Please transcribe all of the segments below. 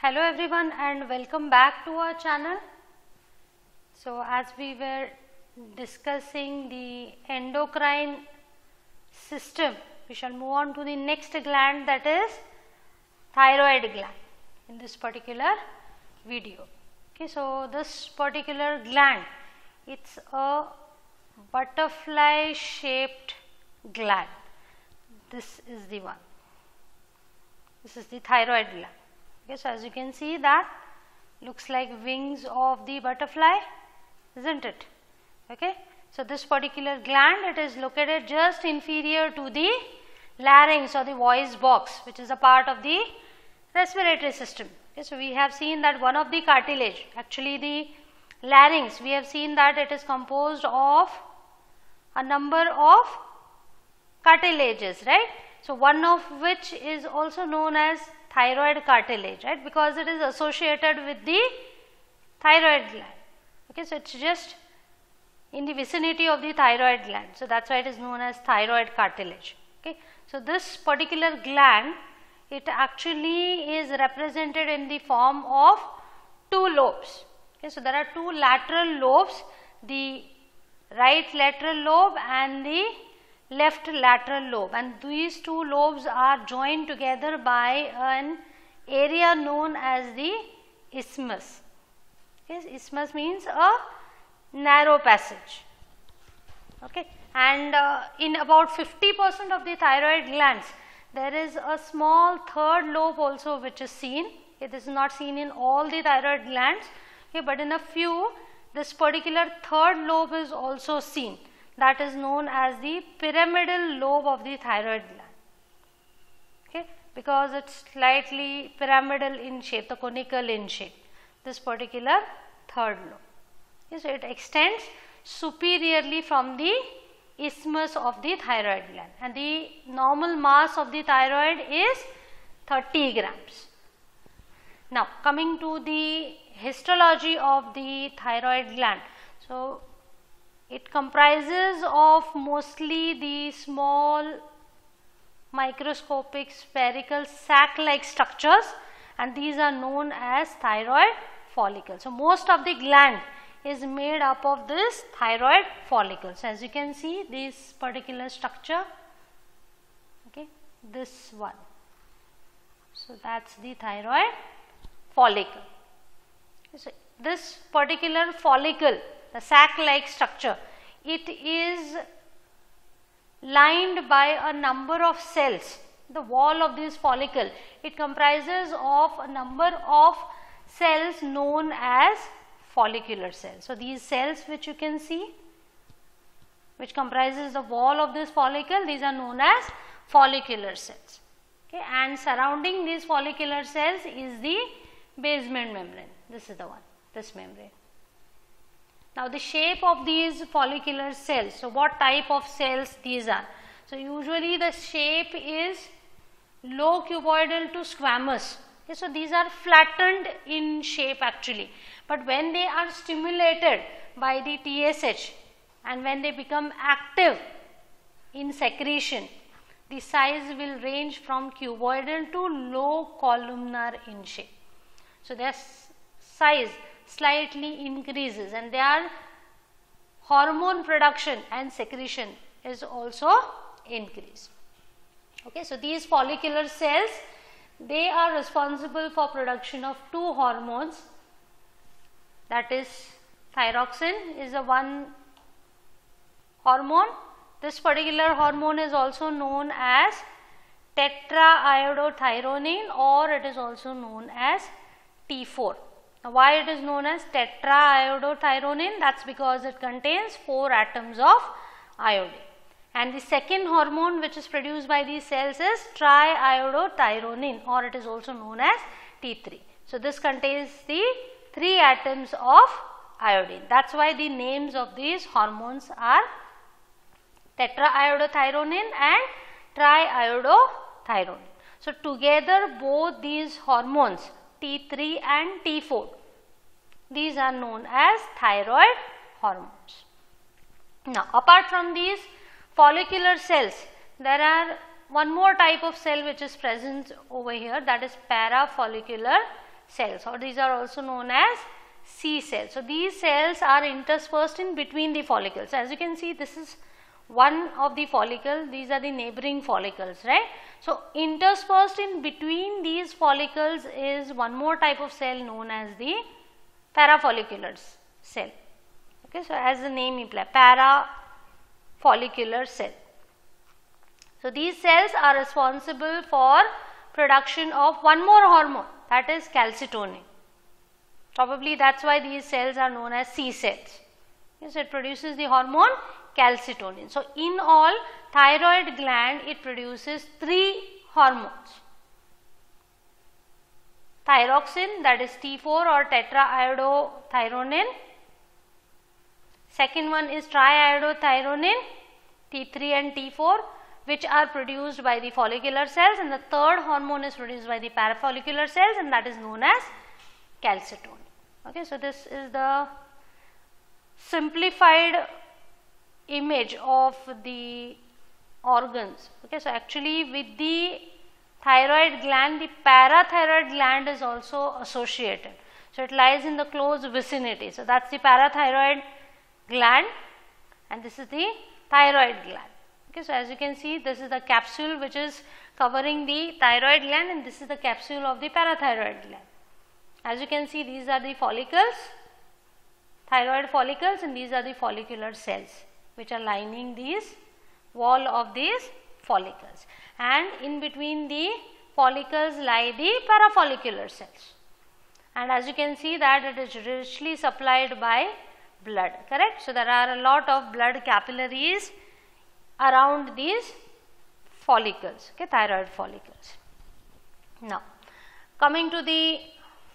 Hello everyone and welcome back to our channel. So as we were discussing the endocrine system, we shall move on to the next gland, that is thyroid gland in this particular video. Okay, so this particular gland, it's a butterfly shaped gland. This is the one. This is the thyroid gland. Okay, so as you can see, that looks like wings of the butterfly, isn't it? Okay, so this particular gland, it is located just inferior to the larynx or the voice box, which is a part of the respiratory system. Okay, so we have seen that one of the cartilage, actually the larynx, we have seen that it is composed of a number of cartilages, right? So one of which is also known as thyroid cartilage, right, because it is associated with the thyroid gland. Okay, so it's just in the vicinity of the thyroid gland, so that's why it is known as thyroid cartilage. Okay, so this particular gland, it actually is represented in the form of two lobes. Okay, so there are two lateral lobes, the right lateral lobe and the left lateral lobe, and these two lobes are joined together by an area known as the isthmus. Yes, isthmus means a narrow passage. Okay, and in about 50% of the thyroid glands, there is a small third lobe also which is seen. Okay, this is not seen in all the thyroid glands, okay, but in a few, this particular third lobe is also seen. That is known as the pyramidal lobe of the thyroid gland. Okay, because it's slightly pyramidal in shape, the conical in shape, this particular third lobe. Okay, so it extends superiorly from the isthmus of the thyroid gland, and the normal mass of the thyroid is 30 grams. Now coming to the histology of the thyroid gland. So it comprises of mostly the small microscopic spherical sac-like structures, and these are known as thyroid follicles. So most of the gland is made up of this thyroid follicles. As you can see, this particular structure, okay, this one. So that's the thyroid follicle. So this particular follicle, the sac-like structure, it is lined by a number of cells. The wall of this follicle, it comprises of a number of cells known as follicular cells. So these cells which you can see, which comprises the wall of this follicle, these are known as follicular cells. Okay, and surrounding these follicular cells is the basement membrane. This is the one, this membrane. Now the shape of these follicular cells, so what type of cells these are? So usually the shape is low cuboidal to squamous. Okay, so these are flattened in shape actually, but when they are stimulated by the TSH and when they become active in secretion, the size will range from cuboidal to low columnar in shape. So their size slightly increases, and their hormone production and secretion is also increased. Okay, so these follicular cells, they are responsible for production of two hormones, that is thyroxine is the one hormone. This particular hormone is also known as tetraiodothyronine, or it is also known as T4. Now why it is known as tetraiodothyronine? That's because it contains 4 atoms of iodine. And the second hormone which is produced by these cells is triiodothyronine, or it is also known as T3. So this contains the 3 atoms of iodine. That's why the names of these hormones are tetraiodothyronine and triiodothyronine. So together both these hormones, T3 and T4, these are known as thyroid hormones. Now apart from these follicular cells, there are one more type of cell which is present over here, that is parafollicular cells, or these are also known as C cells. So these cells are interspersed in between the follicles. As you can see, this is one of the follicle, these are the neighboring follicles, right. So interspersed in between these follicles is one more type of cell known as the parafollicular cell. Okay, so as the name implies, parafollicular cell. So these cells are responsible for production of one more hormone, that is calcitonin. Probably that is why these cells are known as C cells. Yes, it produces the hormone calcitonin. So in all, thyroid gland, it produces 3 hormones. Thyroxine, that is T4 or tetraiodothyronine. Second one is triiodothyronine, T3 and T4, which are produced by the follicular cells, and the third hormone is produced by the parafollicular cells, and that is known as calcitonin. Okay, so this is the simplified image of the organs. Okay, so actually with the thyroid gland, the parathyroid gland is also associated. So it lies in the close vicinity. So that is the parathyroid gland, and this is the thyroid gland. Okay, so as you can see, this is the capsule which is covering the thyroid gland, and this is the capsule of the parathyroid gland. As you can see, these are the follicles, thyroid follicles, and these are the follicular cells which are lining these wall of these follicles, and in between the follicles lie the parafollicular cells, and as you can see that it is richly supplied by blood, correct. So there are a lot of blood capillaries around these follicles, okay, thyroid follicles. Now coming to the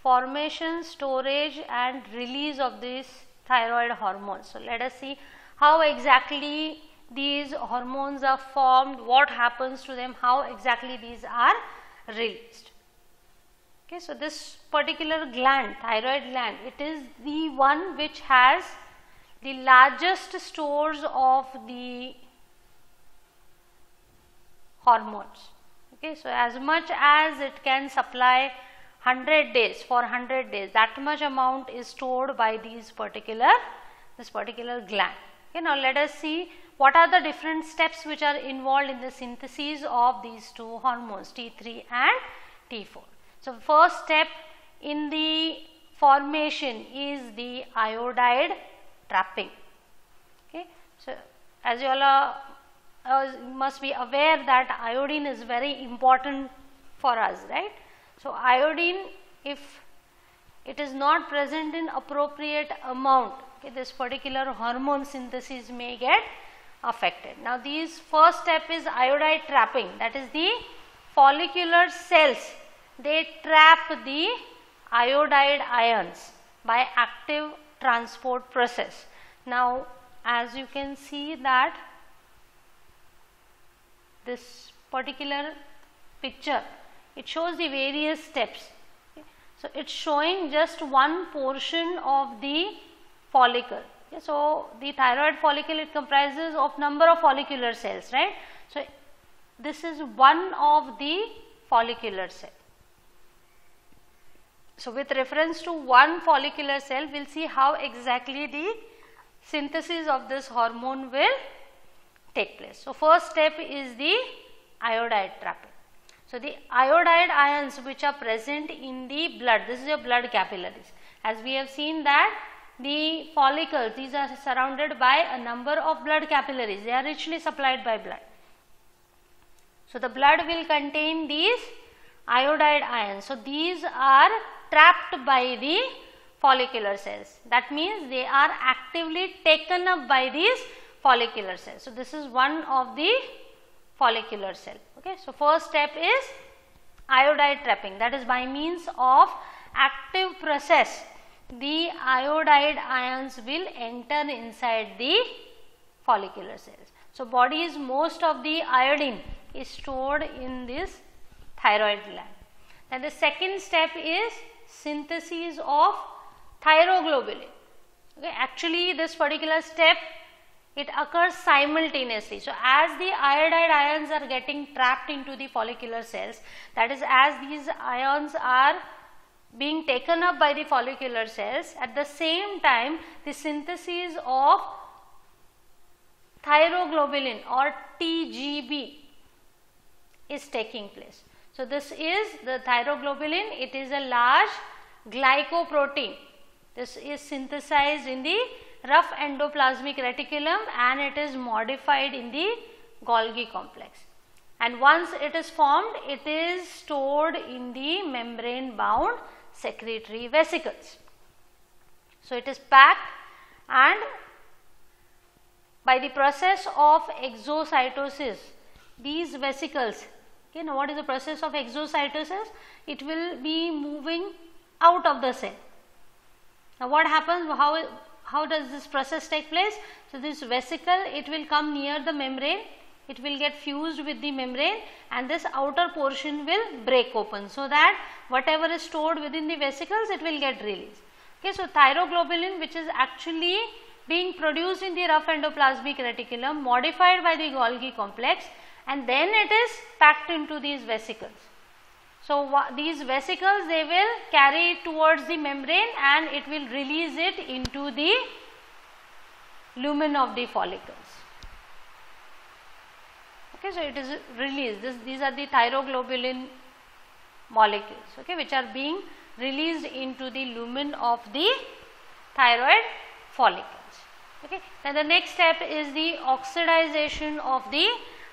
formation, storage and release of these thyroid hormones. So let us see how exactly these hormones are formed, what happens to them, how exactly these are released. Okay, so this particular gland, thyroid gland, it is the one which has the largest stores of the hormones. Okay, so as much as it can supply 100 days, for 100 days, that much amount is stored by this particular gland. Okay, now let us see what are the different steps which are involved in the synthesis of these two hormones, T3 and T4. So first step in the formation is the iodide trapping. Okay, so as you all must be aware that iodine is very important for us, right. So iodine, if it is not present in appropriate amount, okay, this particular hormone synthesis may get affected. Now these first step is iodide trapping, that is the follicular cells, they trap the iodide ions by active transport process. Now as you can see that this particular picture, it shows the various steps. Okay. So it is showing just one portion of the follicle. Okay. So the thyroid follicle, it comprises of number of follicular cells, right. So this is one of the follicular cell. So with reference to one follicular cell, we will see how exactly the synthesis of this hormone will take place. So first step is the iodide trapping. So the iodide ions which are present in the blood, this is your blood capillaries. As we have seen that the follicles, these are surrounded by a number of blood capillaries, they are richly supplied by blood. So the blood will contain these iodide ions. So these are trapped by the follicular cells. That means they are actively taken up by these follicular cells. So this is one of the follicular cell. Okay. So first step is iodide trapping, that is by means of active process the iodide ions will enter inside the follicular cells. So body's most of the iodine is stored in this thyroid gland. Now the second step is synthesis of thyroglobulin. Okay. Actually this particular step, it occurs simultaneously. So as the iodide ions are getting trapped into the follicular cells, that is as these ions are being taken up by the follicular cells. At the same time, the synthesis of thyroglobulin or TGB is taking place. So, this is the thyroglobulin. It is a large glycoprotein. This is synthesized in the rough endoplasmic reticulum and it is modified in the Golgi complex. And once it is formed, it is stored in the membrane bound secretory vesicles. So, it is packed, and by the process of exocytosis, these vesicles, okay, now what is the process of exocytosis? It will be moving out of the cell. Now, what happens, how does this process take place? So, this vesicle, it will come near the membrane, it will get fused with the membrane and this outer portion will break open, so that whatever is stored within the vesicles, it will get released. Okay, so, thyroglobulin, which is actually being produced in the rough endoplasmic reticulum, modified by the Golgi complex, and then it is packed into these vesicles. So, these vesicles, they will carry it towards the membrane and it will release it into the lumen of the follicles. Okay, so, it is released. These are the thyroglobulin molecules, okay, which are being released into the lumen of the thyroid follicles. Okay. Now, the next step is the oxidization of the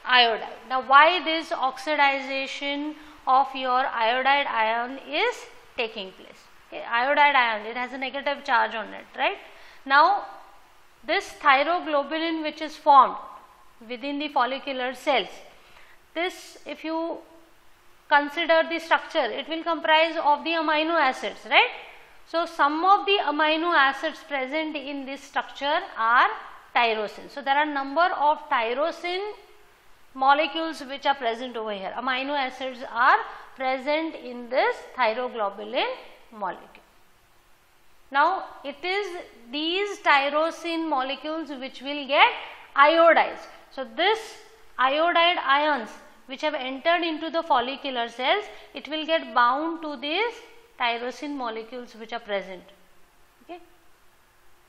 iodide. Now, why this oxidization of your iodide ion is taking place? Okay. Iodide ion, it has a negative charge on it, right? Now, this thyroglobulin which is formed within the follicular cells, this, if you consider the structure, it will comprise of the amino acids, right? So, some of the amino acids present in this structure are tyrosine. So, there are number of tyrosine molecules which are present over here. Amino acids are present in this thyroglobulin molecule. Now, it is these tyrosine molecules which will get iodized. So, this iodide ions which have entered into the follicular cells, it will get bound to these tyrosine molecules which are present, okay,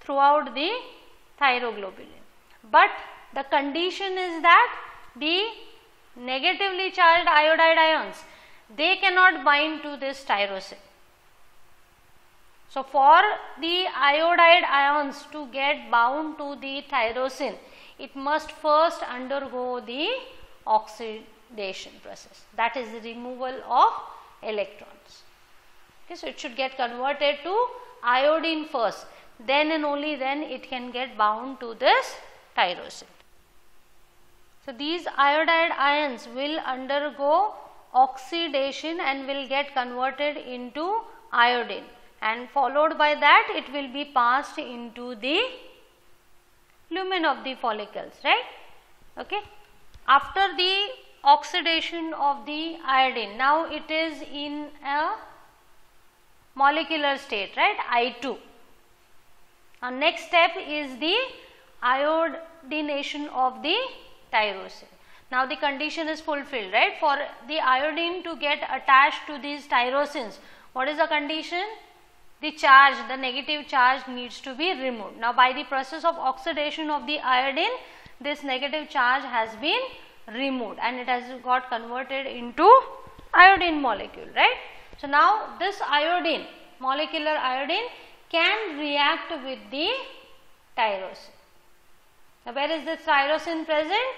throughout the thyroglobulin. But the condition is that the negatively charged iodide ions, they cannot bind to this tyrosine. So, for the iodide ions to get bound to the tyrosine, it must first undergo the oxidation process, that is the removal of electrons. Okay, so, it should get converted to iodine first, then and only then it can get bound to this tyrosine. So, these iodide ions will undergo oxidation and will get converted into iodine, and followed by that it will be passed into the lumen of the follicles, right. Okay. After the oxidation of the iodine, now it is in a molecular state, right, I2. Our next step is the iodination of the tyrosine. Now, the condition is fulfilled, right. For the iodine to get attached to these tyrosines, what is the condition? The charge, the negative charge needs to be removed. Now, by the process of oxidation of the iodine, this negative charge has been removed and it has got converted into iodine molecule, right. So, now this iodine, molecular iodine, can react with the tyrosine. Now, where is this tyrosine present?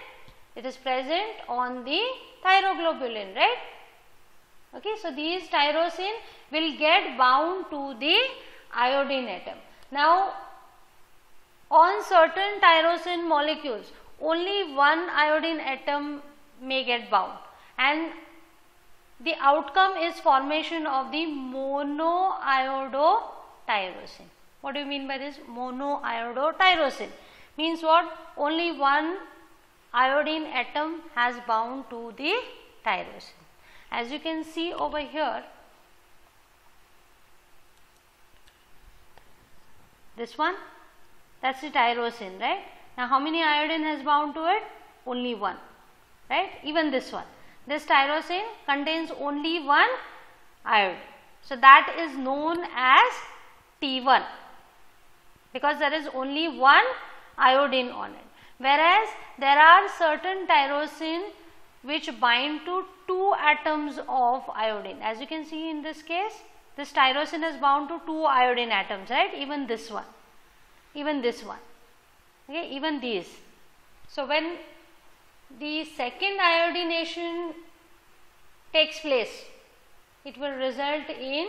It is present on the thyroglobulin, right. Okay, so, these tyrosine will get bound to the iodine atom. Now, on certain tyrosine molecules, only one iodine atom may get bound, and the outcome is formation of the monoiodotyrosine. What do you mean by this monoiodotyrosine? Means what? Only one iodine atom has bound to the tyrosine. As you can see over here, this one, that is the tyrosine, right. Now, how many iodine has bound to it? Only one, right. Even this one, this tyrosine contains only one iodine. So that is known as T1 because there is only one iodine on it. Whereas there are certain tyrosine which bind to 2 atoms of iodine. As you can see in this case, this tyrosine is bound to 2 iodine atoms, right? Even this one, even this one, okay, even these. So when the second iodination takes place, it will result in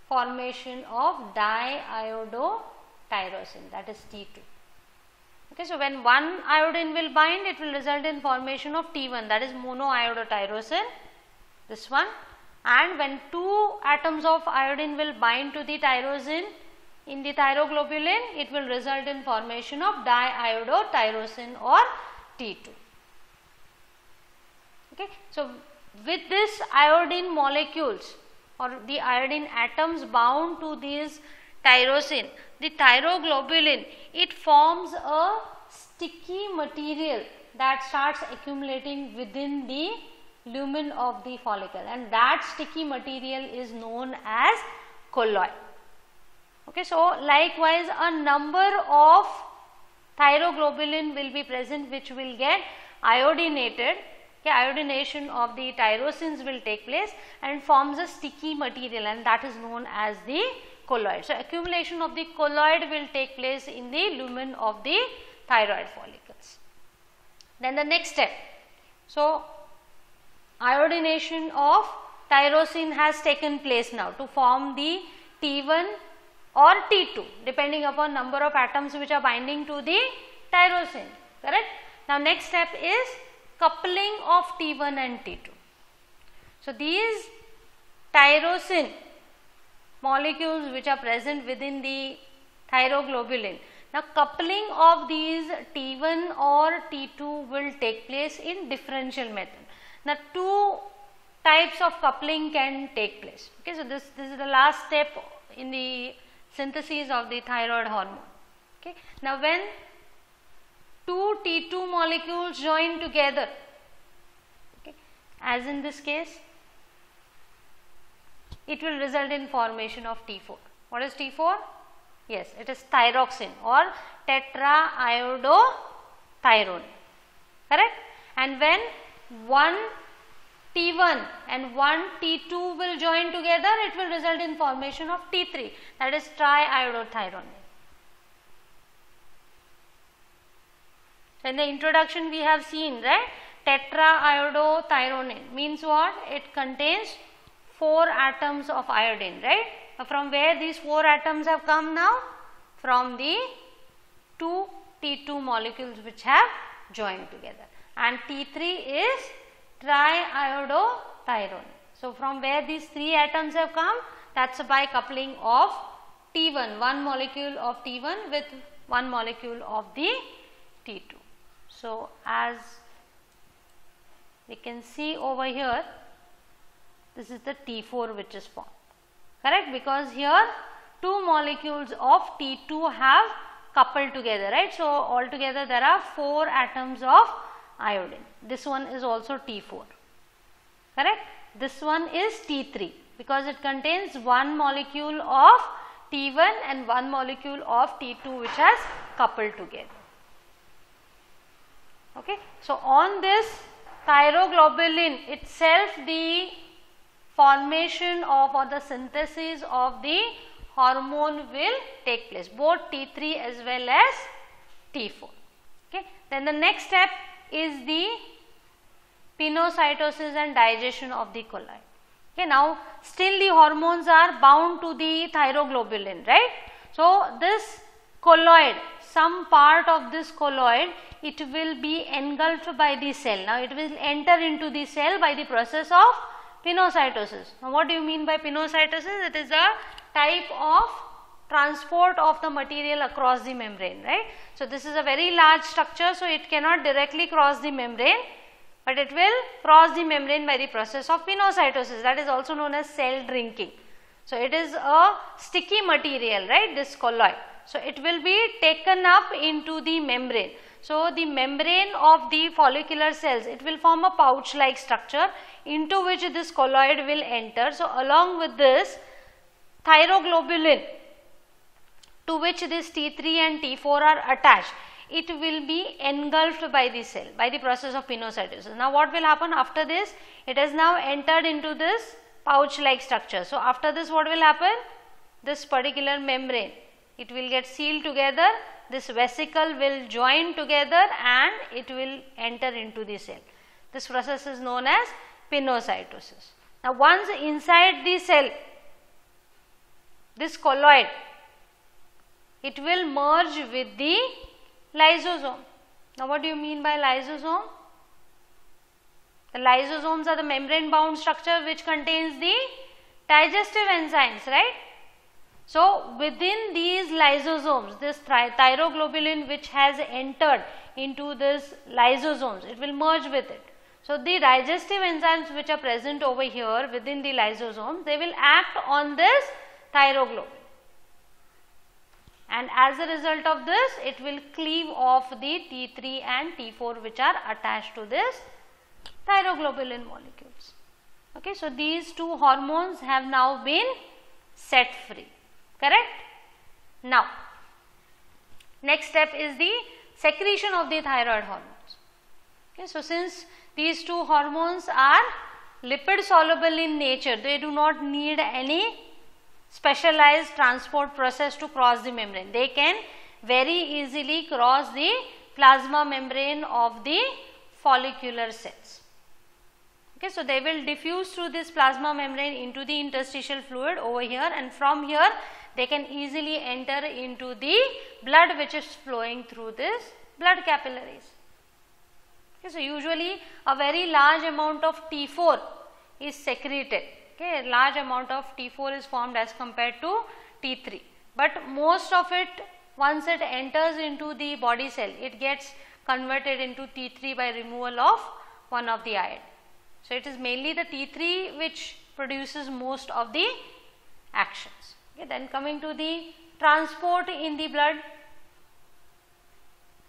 formation of diiodotyrosine, that is T2. Okay, so when one iodine will bind, it will result in formation of T1, that is monoiodotyrosine, this one. And when 2 atoms of iodine will bind to the tyrosine in the thyroglobulin, it will result in formation of diiodotyrosine or T2. Okay, so with this iodine molecules or the iodine atoms bound to these tyrosine, the thyroglobulin, it forms a sticky material that starts accumulating within the lumen of the follicle, and that sticky material is known as colloid. Okay, so likewise a number of thyroglobulin will be present which will get iodinated. Okay, iodination of the tyrosines will take place and forms a sticky material, and that is known as the colloid. So accumulation of the colloid will take place in the lumen of the thyroid follicles. Then the next step, so iodination of tyrosine has taken place now to form the T1 or T2 depending upon number of atoms which are binding to the tyrosine, correct. Now next step is coupling of T1 and T2. So these tyrosine molecules which are present within the thyroglobulin, now coupling of these T1 or T2 will take place in differential method. Now 2 types of coupling can take place. Okay, so this is the last step in the synthesis of the thyroid hormone. Okay, now when 2 T2 molecules join together, okay, as in this case, it will result in formation of T4. What is T4? Yes, it is thyroxine or tetraiodotyrone, correct. And when one T1 and one T2 will join together, it will result in formation of T3, that is triiodotyrone. So in the introduction we have seen, right, tetraiodotyrone means what? It contains 4 atoms of iodine, right. From where these 4 atoms have come now? From the 2 T2 molecules which have joined together, and T3 is triiodotyrone. So from where these 3 atoms have come? That's by coupling of T1, one molecule of T1 with one molecule of the T2. So as we can see over here, this is the T4 which is formed, correct, because here 2 molecules of T2 have coupled together, right. So altogether there are 4 atoms of iodine. This one is also T4, correct. This one is T3 because it contains one molecule of T1 and one molecule of T2 which has coupled together. Okay. So on this thyroglobulin itself, the formation of or the synthesis of the hormone will take place, both T3 as well as T4. Okay. Then the next step is the pinocytosis and digestion of the colloid. Okay, now still the hormones are bound to the thyroglobulin, right. So this colloid, some part of this colloid, it will be engulfed by the cell. Now it will enter into the cell by the process of pinocytosis. Now what do you mean by pinocytosis? It is a type of transport of the material across the membrane, right. So this is a very large structure, so it cannot directly cross the membrane, but it will cross the membrane by the process of pinocytosis, that is also known as cell drinking. So it is a sticky material, right, this colloid. So it will be taken up into the membrane. So the membrane of the follicular cells, it will form a pouch like structure. into which this colloid will enter. So along with this thyroglobulin, to which this T3 and T4 are attached, it will be engulfed by the cell by the process of pinocytosis. Now what will happen after this? It has now entered into this pouch like structure. So after this what will happen? This particular membrane, it will get sealed together, this vesicle will join together and it will enter into the cell. This process is known as pinocytosis. Now once inside the cell, this colloid, it will merge with the lysosome. Now what do you mean by lysosome? The lysosomes are the membrane bound structure which contains the digestive enzymes, right? So within these lysosomes, this thyroglobulin which has entered into this lysosomes, it will merge with it. So the digestive enzymes which are present over here within the lysosomes, they will act on this thyroglobulin. And as a result of this, it will cleave off the T3 and T4 which are attached to this thyroglobulin molecules. Okay, so these two hormones have now been set free, correct? Now, next step is the secretion of the thyroid hormones. Okay, so since these two hormones are lipid soluble in nature, they do not need any specialized transport process to cross the membrane. They can very easily cross the plasma membrane of the follicular cells. Okay, so they will diffuse through this plasma membrane into the interstitial fluid over here, and from here they can easily enter into the blood which is flowing through this blood capillaries. Okay, so usually a very large amount of T4 is secreted. Okay, a large amount of T4 is formed as compared to T3, but most of it, once it enters into the body cell, it gets converted into T3 by removal of one of the ion. So it is mainly the T3 which produces most of the actions. Okay, then coming to the transport in the blood.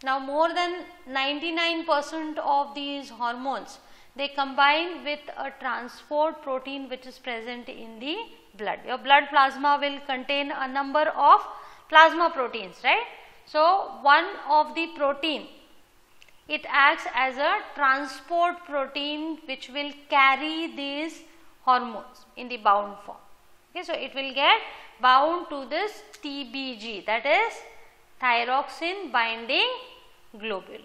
Now more than 99% of these hormones, they combine with a transport protein which is present in the blood. Your blood plasma will contain a number of plasma proteins, right? So one of the protein, it acts as a transport protein which will carry these hormones in the bound form. Okay, so it will get bound to this TBG, that is thyroxine binding globulin.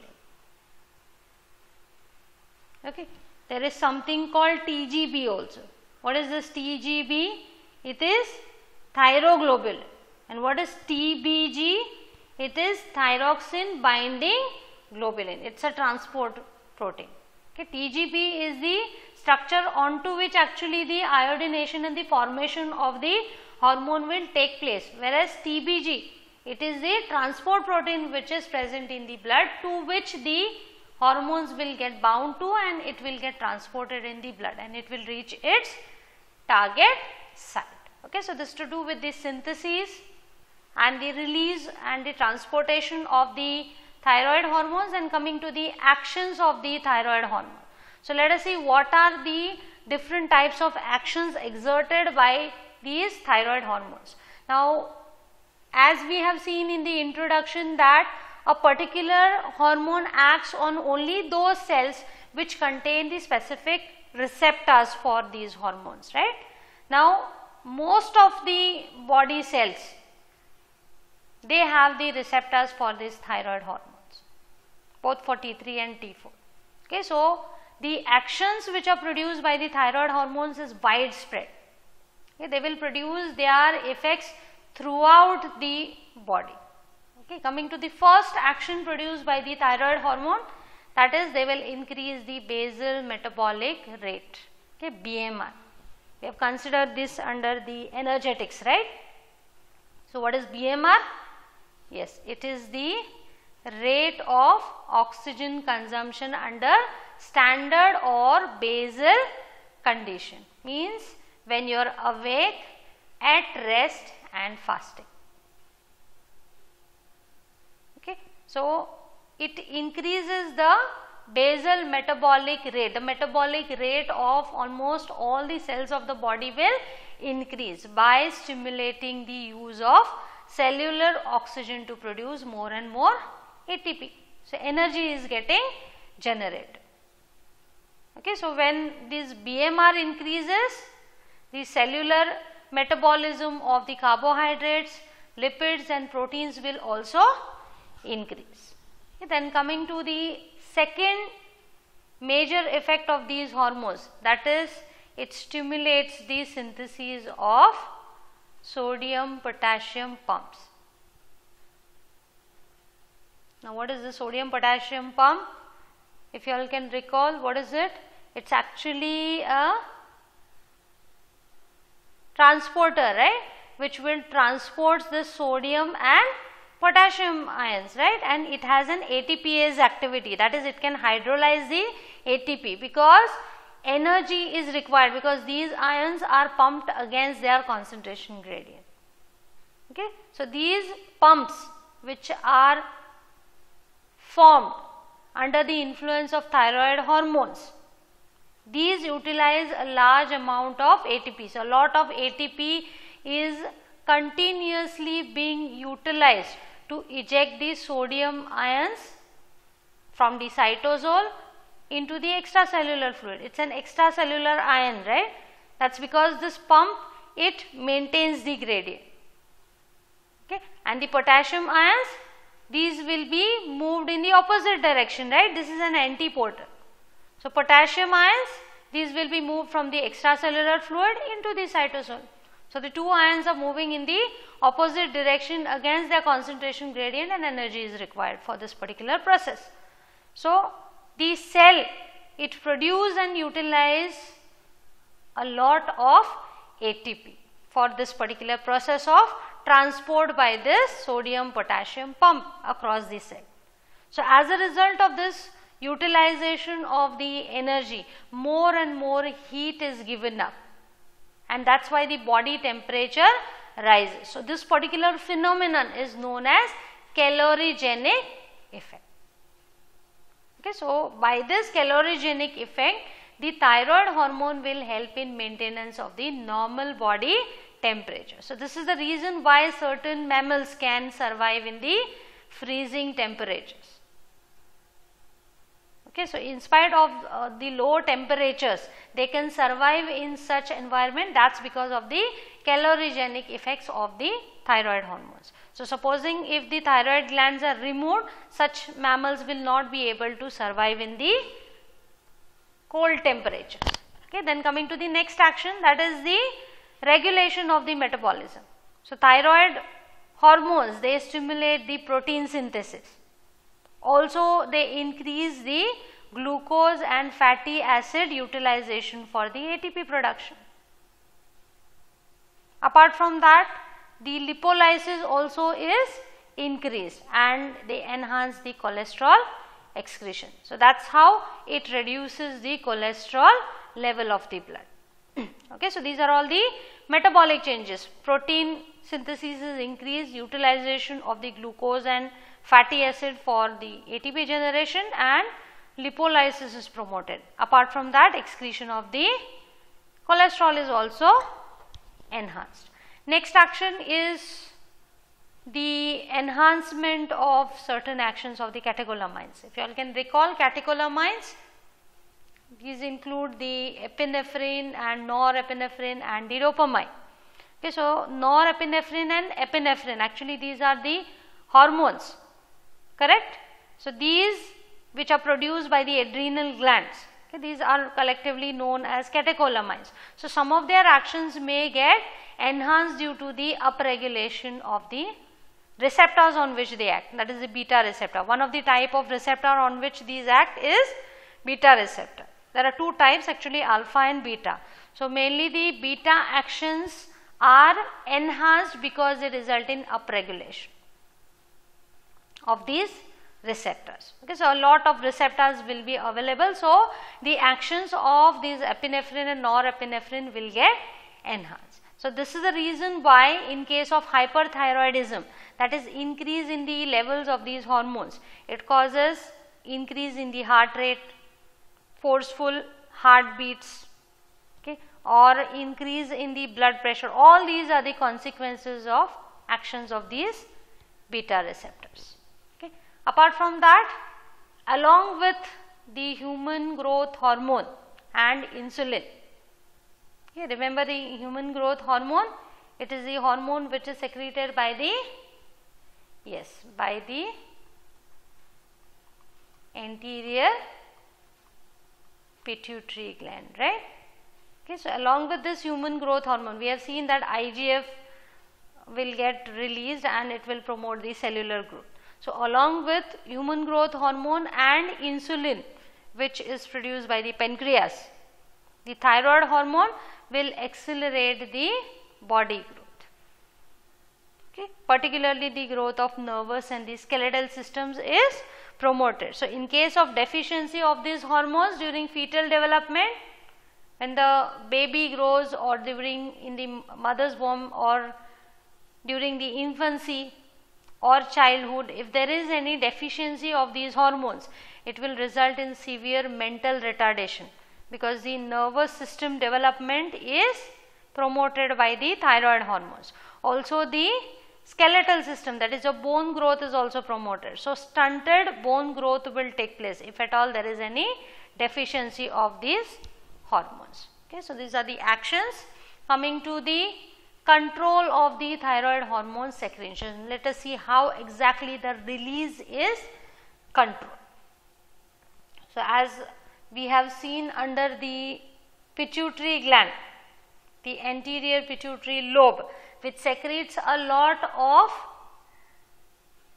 Okay, there is something called TGB also. What is this TGB? It is thyroglobulin. And what is TBG? It is thyroxine binding globulin. It is a transport protein. Okay, TGB is the structure onto which actually the iodination and the formation of the hormone will take place, whereas TBG, it is the transport protein which is present in the blood to which the hormones will get bound to, and it will get transported in the blood and it will reach its target site. Okay, so this to do with the synthesis and the release and the transportation of the thyroid hormones, and coming to the actions of the thyroid hormone. So let us see what are the different types of actions exerted by these thyroid hormones. Now, as we have seen in the introduction that a particular hormone acts on only those cells which contain the specific receptors for these hormones, right? Now, most of the body cells, they have the receptors for these thyroid hormones, both for T3 and T4. Okay, so the actions which are produced by the thyroid hormones is widespread. Okay, they will produce their effects throughout the body. Okay, coming to the first action produced by the thyroid hormone, that is they will increase the basal metabolic rate, okay, BMR. We have considered this under the energetics, right? So what is BMR? Yes, it is the rate of oxygen consumption under standard or basal condition, means when you are awake, at rest and fasting. Okay, so it increases the basal metabolic rate, the metabolic rate of almost all the cells of the body will increase by stimulating the use of cellular oxygen to produce more and more ATP. So, energy is getting generated. Okay, so, when this BMR increases, the cellular metabolism of the carbohydrates, lipids and proteins will also increase. Okay, then coming to the second major effect of these hormones, that is, it stimulates the synthesis of sodium potassium pumps. Now, what is the sodium potassium pump? If you all can recall, what is it? It is actually a transporter, right, which will transport the sodium and potassium ions, right, and it has an ATPase activity, that is, it can hydrolyze the ATP because energy is required, because these ions are pumped against their concentration gradient. Okay. So, these pumps which are formed under the influence of thyroid hormones, these utilize a large amount of ATP. So, a lot of ATP is continuously being utilized to eject the sodium ions from the cytosol into the extracellular fluid. It is an extracellular ion, right. That is because this pump, it maintains the gradient. Okay. And the potassium ions, these will be moved in the opposite direction, right. This is an antiporter. So, potassium ions, these will be moved from the extracellular fluid into the cytosol. So, the two ions are moving in the opposite direction against their concentration gradient, and energy is required for this particular process. So, the cell, it produces and utilize a lot of ATP for this particular process of transport by this sodium potassium pump across the cell. So, as a result of this utilization of the energy, more and more heat is given up, and that is why the body temperature rises. So, this particular phenomenon is known as calorigenic effect. Okay, so, by this calorigenic effect, the thyroid hormone will help in maintenance of the normal body temperature. So, this is the reason why certain mammals can survive in the freezing temperatures. Okay, so, in spite of the low temperatures, they can survive in such environment. That is because of the calorigenic effects of the thyroid hormones. So, supposing if the thyroid glands are removed, such mammals will not be able to survive in the cold temperatures. Okay, then coming to the next action, that is the regulation of the metabolism. So, thyroid hormones, they stimulate the protein synthesis. Also, they increase the glucose and fatty acid utilization for the ATP production. Apart from that, the lipolysis also is increased and they enhance the cholesterol excretion. So, that is how it reduces the cholesterol level of the blood. Okay, so, these are all the metabolic changes. Protein synthesis is increased, utilization of the glucose and fatty acid for the ATP generation, and lipolysis is promoted. Apart from that, excretion of the cholesterol is also enhanced. Next action is the enhancement of certain actions of the catecholamines. If you all can recall, catecholamines, these include the epinephrine and norepinephrine and the dopamine. Okay, so, norepinephrine and epinephrine, actually these are the hormones, correct. So, these which are produced by the adrenal glands, okay, these are collectively known as catecholamines. So, some of their actions may get enhanced due to the upregulation of the receptors on which they act, that is the beta receptor. One of the type of receptor on which these act is beta receptor. There are two types actually, alpha and beta. So, mainly the beta actions are enhanced because they result in upregulation of these receptors. Okay, so, a lot of receptors will be available. So, the actions of these epinephrine and norepinephrine will get enhanced. So, this is the reason why in case of hyperthyroidism, that is increase in the levels of these hormones, it causes increase in the heart rate, forceful heartbeats, okay, or increase in the blood pressure. All these are the consequences of actions of these beta receptors. Okay. Apart from that, along with the human growth hormone and insulin, okay, remember the human growth hormone, it is the hormone which is secreted by the, yes, by the anterior pituitary gland, right. Okay, so along with this human growth hormone, we have seen that IGF will get released and it will promote the cellular growth. So along with human growth hormone and insulin, which is produced by the pancreas, the thyroid hormone will accelerate the body growth. Okay, particularly the growth of nervous and the skeletal systems is promoted. So in case of deficiency of these hormones during fetal development, when the baby grows or during in the mother's womb or during the infancy or childhood, if there is any deficiency of these hormones, it will result in severe mental retardation, because the nervous system development is promoted by the thyroid hormones. Also the skeletal system, that is the bone growth, is also promoted. So stunted bone growth will take place if at all there is any deficiency of these hormones. Okay, so these are the actions. Coming to the control of the thyroid hormone secretion, let us see how exactly the release is controlled. So as we have seen under the pituitary gland, the anterior pituitary lobe, which secretes a lot of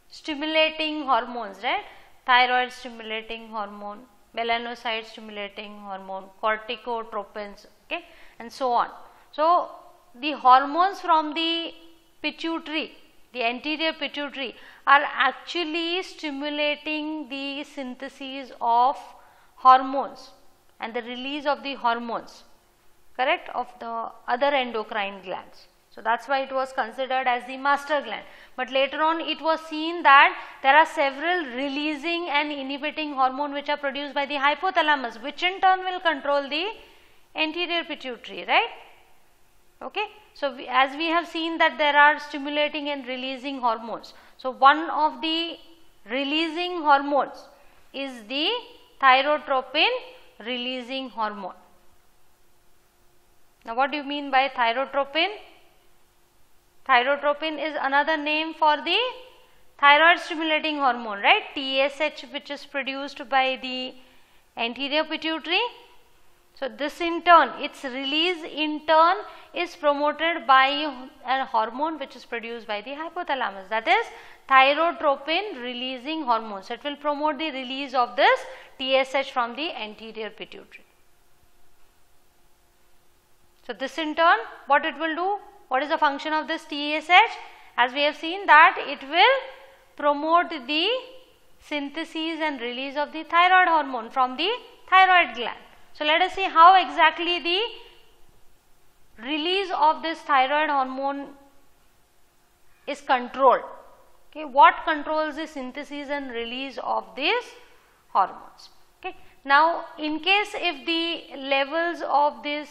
stimulating hormones, right, thyroid stimulating hormone, melanocyte stimulating hormone, corticotropins, okay, and so on. So the hormones from the pituitary, the anterior pituitary, are actually stimulating the synthesis of hormones and the release of the hormones, correct, of the other endocrine glands. So that is why it was considered as the master gland. But later on it was seen that there are several releasing and inhibiting hormone which are produced by the hypothalamus, which in turn will control the anterior pituitary, right. Okay. So as we have seen that there are stimulating and releasing hormones. So one of the releasing hormones is the thyrotropin releasing hormone. Now what do you mean by thyrotropin? Thyrotropin is another name for the thyroid stimulating hormone, right, TSH, which is produced by the anterior pituitary. So this in turn, its release in turn is promoted by a hormone which is produced by the hypothalamus, that is thyrotropin releasing hormone. So it will promote the release of this TSH from the anterior pituitary. So this in turn, what it will do? What is the function of this TSH? As we have seen that it will promote the synthesis and release of the thyroid hormone from the thyroid gland. So let us see how exactly the release of this thyroid hormone is controlled. Okay, what controls the synthesis and release of these hormones? Okay. Now in case if the levels of this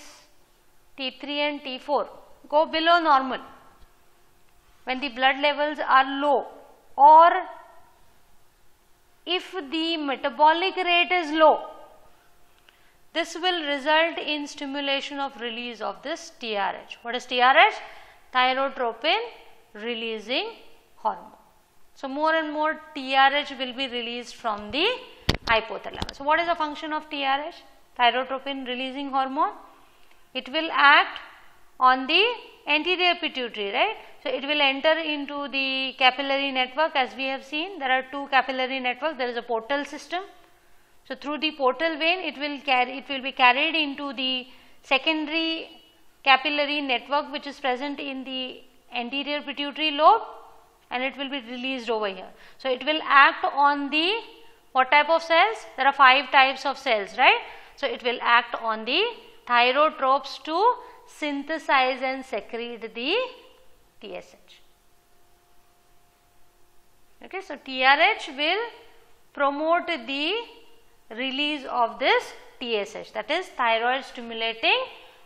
T3 and T4 go below normal, when the blood levels are low, or if the metabolic rate is low, this will result in stimulation of release of this TRH. What is TRH? Thyrotropin releasing hormone. So more and more TRH will be released from the hypothalamus. So what is the function of TRH? Thyrotropin releasing hormone. It will act on the anterior pituitary, right. So it will enter into the capillary network. As we have seen, there are two capillary networks. There is a portal system. So through the portal vein, it will be carried into the secondary capillary network which is present in the anterior pituitary lobe, and it will be released over here. So it will act on the what type of cells? There are 5 types of cells, right. So it will act on the thyrotropes to synthesize and secrete the TSH. Okay, so TRH will promote the release of this TSH, that is thyroid stimulating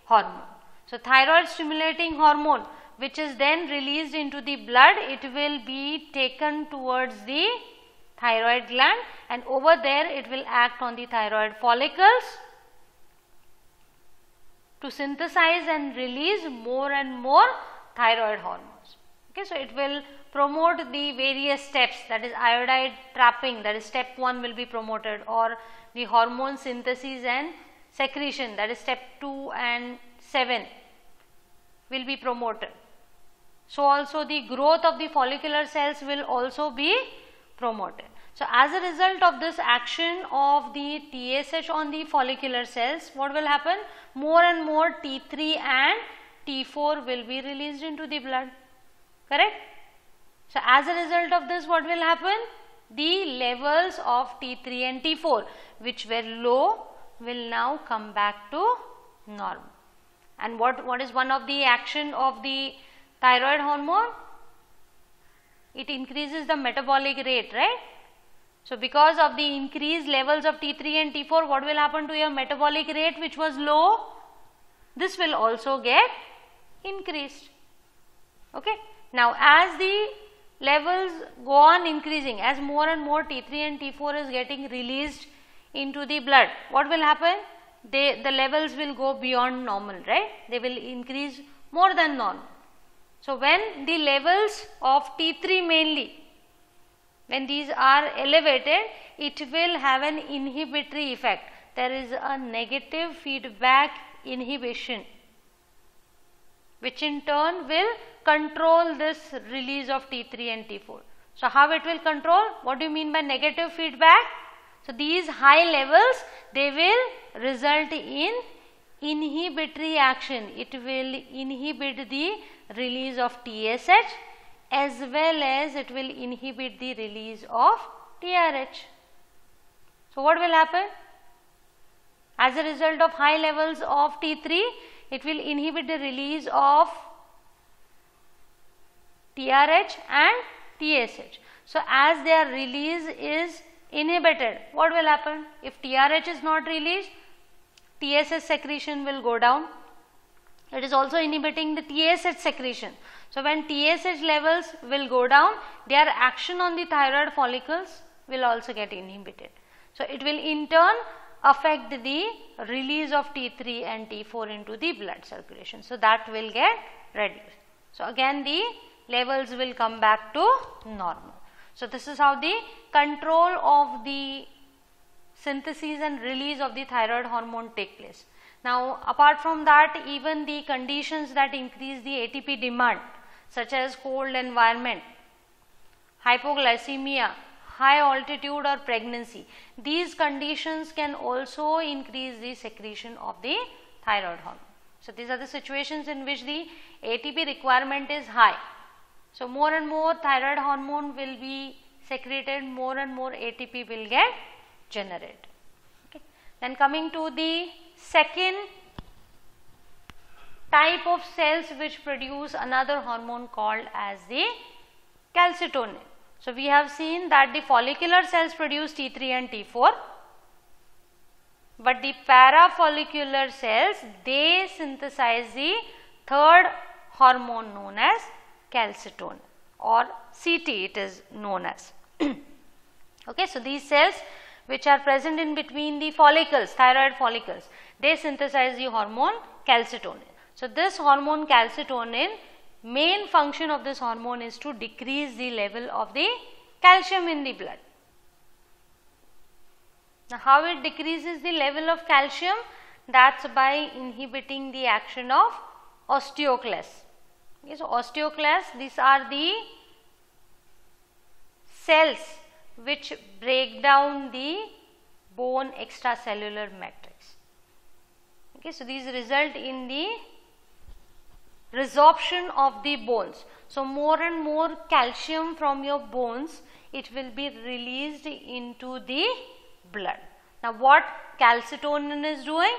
hormone. So, thyroid stimulating hormone which is then released into the blood, it will be taken towards the thyroid gland, and over there it will act on the thyroid follicles to synthesize and release more and more thyroid hormones. Okay, so it will promote the various steps, that is iodide trapping, that is step 1 will be promoted, or the hormone synthesis and secretion, that is step 2 and 7 will be promoted. So, also the growth of the follicular cells will also be promoted. So, as a result of this action of the TSH on the follicular cells, what will happen? More and more T3 and T4 will be released into the blood, correct? So, as a result of this, what will happen? The levels of T3 and T4 which were low will now come back to normal. And what is one of the action of the thyroid hormone? It increases the metabolic rate, right? So, because of the increased levels of T3 and T4, what will happen to your metabolic rate which was low? This will also get increased. Okay. Now, as the levels go on increasing, as more and more T3 and T4 is getting released into the blood, what will happen? The levels will go beyond normal, right? They will increase more than normal. So, when the levels of T3 mainly, when these are elevated, it will have an inhibitory effect. There is a negative feedback inhibition which in turn will control this release of T3 and T4. So, how it will control? What do you mean by negative feedback? So, these high levels, they will result in inhibitory action. It will inhibit the release of TSH as well as it will inhibit the release of TRH. So, what will happen? As a result of high levels of T3, it will inhibit the release of TRH and TSH. So, as their release is inhibited, what will happen? If TRH is not released, TSH secretion will go down. It is also inhibiting the TSH secretion. So, when TSH levels will go down, their action on the thyroid follicles will also get inhibited. So, it will in turn affect the release of T3 and T4 into the blood circulation. So, that will get reduced. So, again the levels will come back to normal. So, this is how the control of the synthesis and release of the thyroid hormone take place. Now, apart from that, even the conditions that increase the ATP demand, such as cold environment, hypoglycemia, high altitude or pregnancy, these conditions can also increase the secretion of the thyroid hormone. So, these are the situations in which the ATP requirement is high. So, more and more thyroid hormone will be secreted, more and more ATP will get generated. Okay. Then coming to the second type of cells which produce another hormone called as the calcitonin. So, we have seen that the follicular cells produce T3 and T4, but the parafollicular cells, they synthesize the third hormone known as calcitonin, or CT it is known as. Okay, so, these cells which are present in between the follicles, thyroid follicles, they synthesize the hormone calcitonin. So, this hormone calcitonin, main function of this hormone is to decrease the level of the calcium in the blood. Now, how it decreases the level of calcium? That is by inhibiting the action of osteoclasts. Okay, so, osteoclasts, these are the cells which break down the bone extracellular matrix. Okay, so, these result in the resorption of the bones. So, more and more calcium from your bones, it will be released into the blood. Now, what calcitonin is doing?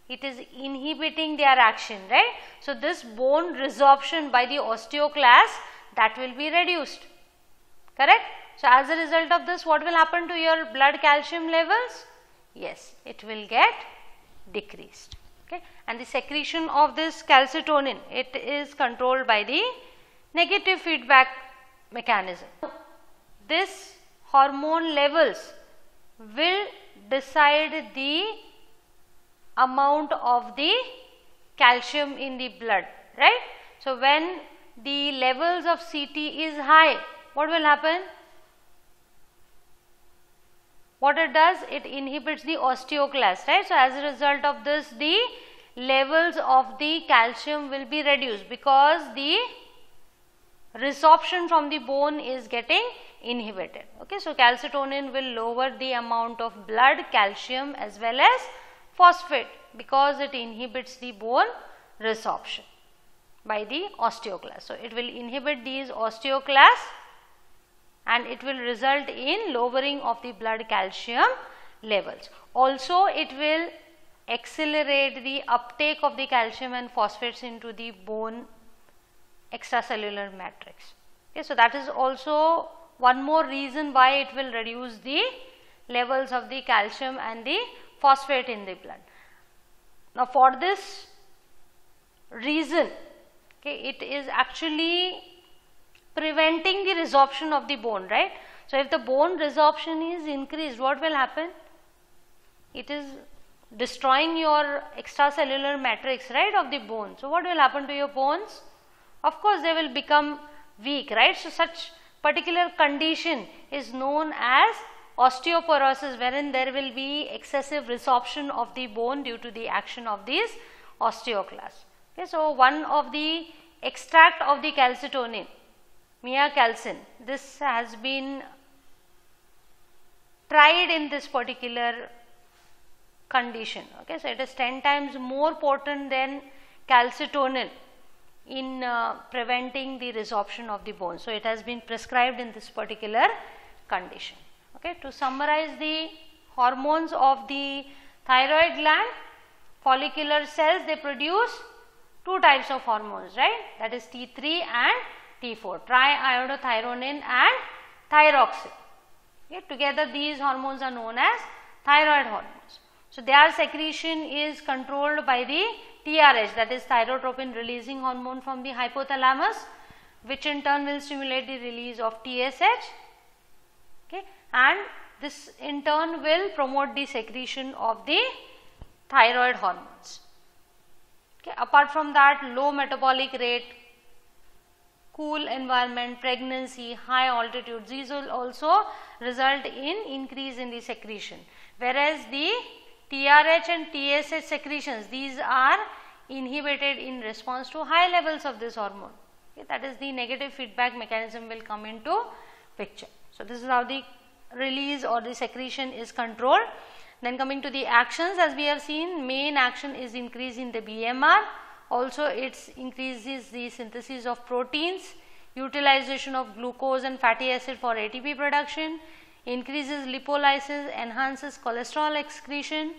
It is inhibiting their action, right. So, this bone resorption by the osteoclast, that will be reduced, correct. So as a result of this, what will happen to your blood calcium levels? Yes, it will get decreased. Okay, and the secretion of this calcitonin, it is controlled by the negative feedback mechanism. This hormone levels will decide the amount of the calcium in the blood, right? So when the levels of CT is high, what will happen? What it does, it inhibits the osteoclast, right? So as a result of this, the levels of the calcium will be reduced because the resorption from the bone is getting inhibited. Okay, so calcitonin will lower the amount of blood calcium as well as phosphate because it inhibits the bone resorption by the osteoclast. So it will inhibit these osteoclasts and it will result in lowering of the blood calcium levels. Also, it will accelerate the uptake of the calcium and phosphates into the bone extracellular matrix. Okay, so that is also one more reason why it will reduce the levels of the calcium and the phosphate in the blood. Now, for this reason, okay, it is actually preventing the resorption of the bone, right? So if the bone resorption is increased, what will happen? It is destroying your extracellular matrix, right, of the bone. So what will happen to your bones? Of course, they will become weak, right? So such particular condition is known as osteoporosis, wherein there will be excessive resorption of the bone due to the action of these osteoclasts. Okay, so one of the extract of the calcitonin, miacalcin, this has been tried in this particular condition. Okay, so it is 10 times more potent than calcitonin in preventing the resorption of the bone. So it has been prescribed in this particular condition. Okay, to summarize the hormones of the thyroid gland, follicular cells, they produce two types of hormones, right? That is T3 and T4, triiodothyronine and thyroxine. Okay, together these hormones are known as thyroid hormones. So their secretion is controlled by the TRH, that is thyrotropin releasing hormone from the hypothalamus, which in turn will stimulate the release of TSH. Okay, and this in turn will promote the secretion of the thyroid hormones. Okay, apart from that, low metabolic rate, cool environment, pregnancy, high altitude, these will also result in increase in the secretion, whereas the TRH and TSH secretions, these are inhibited in response to high levels of this hormone. Okay, that is the negative feedback mechanism will come into picture. So this is how the release or the secretion is controlled. Then coming to the actions, as we have seen, main action is increase in the BMR. Also it increases the synthesis of proteins, utilization of glucose and fatty acid for ATP production, increases lipolysis, enhances cholesterol excretion,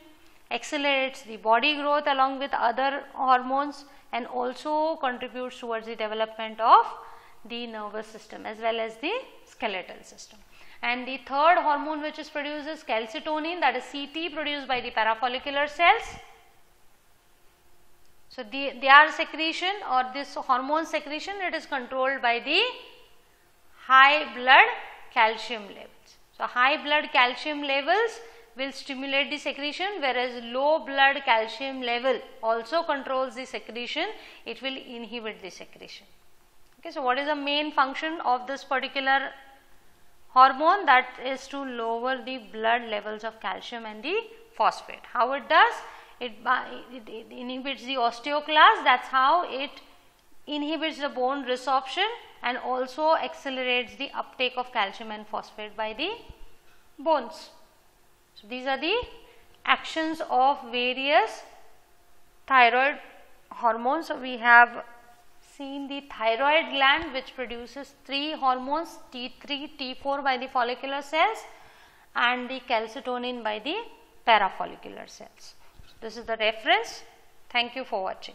accelerates the body growth along with other hormones, and also contributes towards the development of the nervous system as well as the skeletal system. And the third hormone which is produced is calcitonin, that is CT, produced by the parafollicular cells. So their secretion or this hormone secretion, it is controlled by the high blood calcium levels. So high blood calcium levels will stimulate the secretion, whereas low blood calcium level also controls the secretion, it will inhibit the secretion. Okay, so what is the main function of this particular hormone? That is to lower the blood levels of calcium and the phosphate. How it does? It inhibits the osteoclast, that is how it inhibits the bone resorption and also accelerates the uptake of calcium and phosphate by the bones. So these are the actions of various thyroid hormones. So we have seen the thyroid gland, which produces three hormones, T3, T4 by the follicular cells and the calcitonin by the parafollicular cells. This is the reference. Thank you for watching.